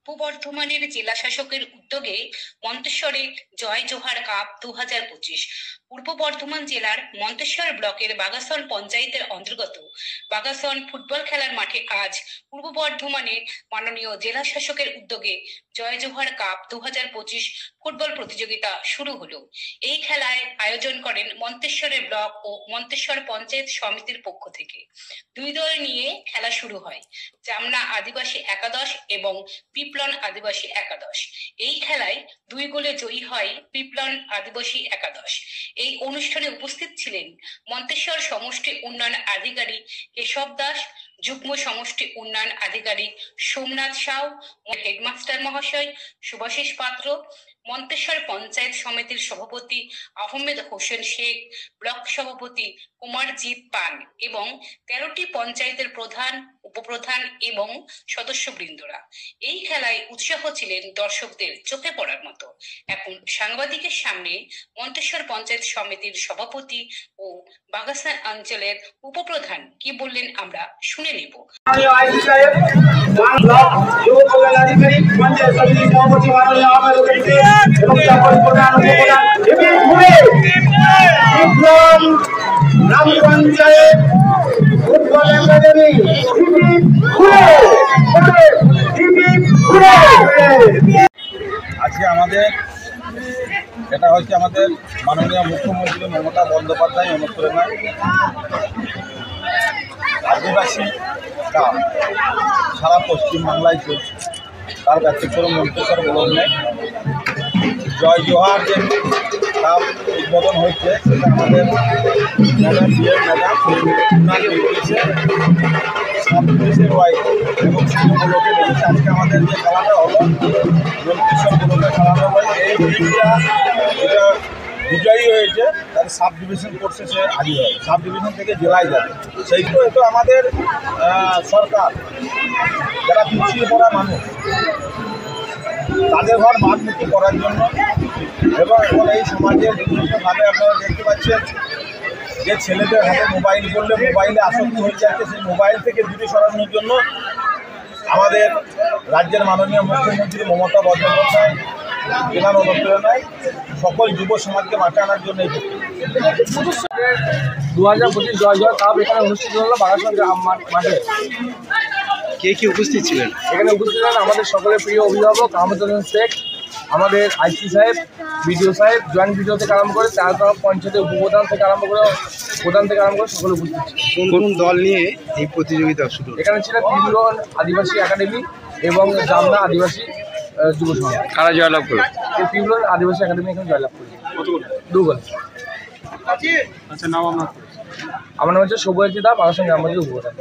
পূর্ব বর্ধমানের জেলা শাসকের উদ্যোগে মন্তেশ্বরে জয় জোহার কাপ 2025 পূর্ব বর্ধমান জেলার মন্তেশ্বর ব্লকের বাগাসন পঞ্চায়েতের অন্তর্গত বাগাসন ফুটবল খেলার মাঠে আজ পূর্ব বর্ধমানের মাননীয় জেলা শাসকের উদ্যোগে জয় জোহার কাপ 2025 ফুটবল প্রতিযোগিতা শুরু হলো। এই খেলায় আয়োজন করেন মন্তেশ্বরের ব্লক ও মন্তেশ্বর পঞ্চায়েত সমিতির পক্ষ থেকে। দুই দল নিয়ে খেলা শুরু হয়। জামনা আদিবাসী একাদশ এবং পিপলন আদিবাসী একাদশ। এই খেলায় 2 গোলে জয়ী হয় পিপলন আদিবাসী একাদশ। এই অনুষ্ঠানে উপস্থিত ছিলেন মন্তেশ্বর সমষ্টি উন্নয়ন আধিকারিক কেশব দাস, যুগ্ম সমষ্টি উন্নয়ন আধিকারিক সোমনাথ সাউ, হেডমাস্টার মহাশয় সুভাষিস পাত্র, মন্তেশ্বর পঞ্চায়েত সমিতির সভাপতি আহমেদ হোসেন শেখ, ব্লক সভাপতি কুমারজিৎ পান এবং 13টি পঞ্চায়েতের প্রধান, উপপ্রধান এবং সদস্যবৃন্দরা। এই খেলায় উৎসাহ ছিলেন দর্শকদের চোখে পড়ার মতো। এখন সাংবাদিকের সামনে মন্তেশ্বর পঞ্চায়েত সমিতির সভাপতি ও বাগাসন অঞ্চলের উপপ্রধান কি বললেন আমরা শুনে নেব। আজকে আমাদের এটা হচ্ছে আমাদের মাননীয় মুখ্যমন্ত্রী মমতা বন্দ্যোপাধ্যায় অনুপ্রেরণায় আদিবাসী কাপ সারা পশ্চিমবাংলায় চলছে। তার ব্যতিক্রম মন্তেশ্বর ব্লকে জয় জোহার যে কাপ উদ্বোধন হচ্ছে সেটা আমাদের ম্যাডাম সাবডিভিশনের ওয়াইজ এবং ব্লকে রেখেছে। আজকে আমাদের যে খেলাটা হলো মন্তেশ্বর ব্লকে খেলাটা হয়েছে, এই টিমটা যেটা বিজয়ী হয়েছে তার সাব ডিভিশন কোর্সে সে হাজির হয়, সাব ডিভিশন থেকে জেলায় যাবে। সেইগুলো তো আমাদের সরকার যারা পিছিয়ে পড়া মানুষ তাদের ঘর মাতমুখী করার জন্য এবং এখন এই সমাজের বিভিন্নভাবে আপনারা দেখতে পাচ্ছেন যে ছেলেদের হাতে মোবাইল করলে মোবাইলে আসক্তি হয়ে যাচ্ছে, সেই মোবাইল থেকে দূরে সরানোর জন্য আমাদের রাজ্যের মাননীয় মুখ্যমন্ত্রী মমতা বন্দ্যোপাধ্যায় জেলার অনুপ্রেরণায় সকল যুব সমাজকে মাঠে আনার জন্য 2025 জয় জয় কাপ এখানে অনুষ্ঠিত হলো বাগাসন মাঠে। কে কি উপস্থিত ছিলেন? এখানে উপস্থিত ছিলেন আমাদের সকলের প্রিয় অভিভাবক আহমেদ হোসেন শেখ, আমাদের আইসি সাহেব, বিডিও সাহেব, জয়েন্ট বিডিও থেকে আরম্ভ করে তারপর পঞ্চায়েতের উপপ্রধান থেকে আরম্ভ করে প্রধান থেকে আরম্ভ করে সকলে উপস্থিত ছিলেন। কোন দল নিয়ে এই প্রতিযোগিতা শুরু? এখানে ছিল পিপলন আদিবাসী একাডেমি এবং জামনা আদিবাসী যুব সমাজ। কারা জয়লাভ করলো? এই পিপলন আদিবাসী একাডেমি এখানে জয়লাভ করেছে 2 গোল। আচ্ছা, নাম আপনার? আমার নাম হচ্ছে সব্যসাচী দা, বাগাসন গ্রাম পঞ্চায়েতের উপপ্রধান।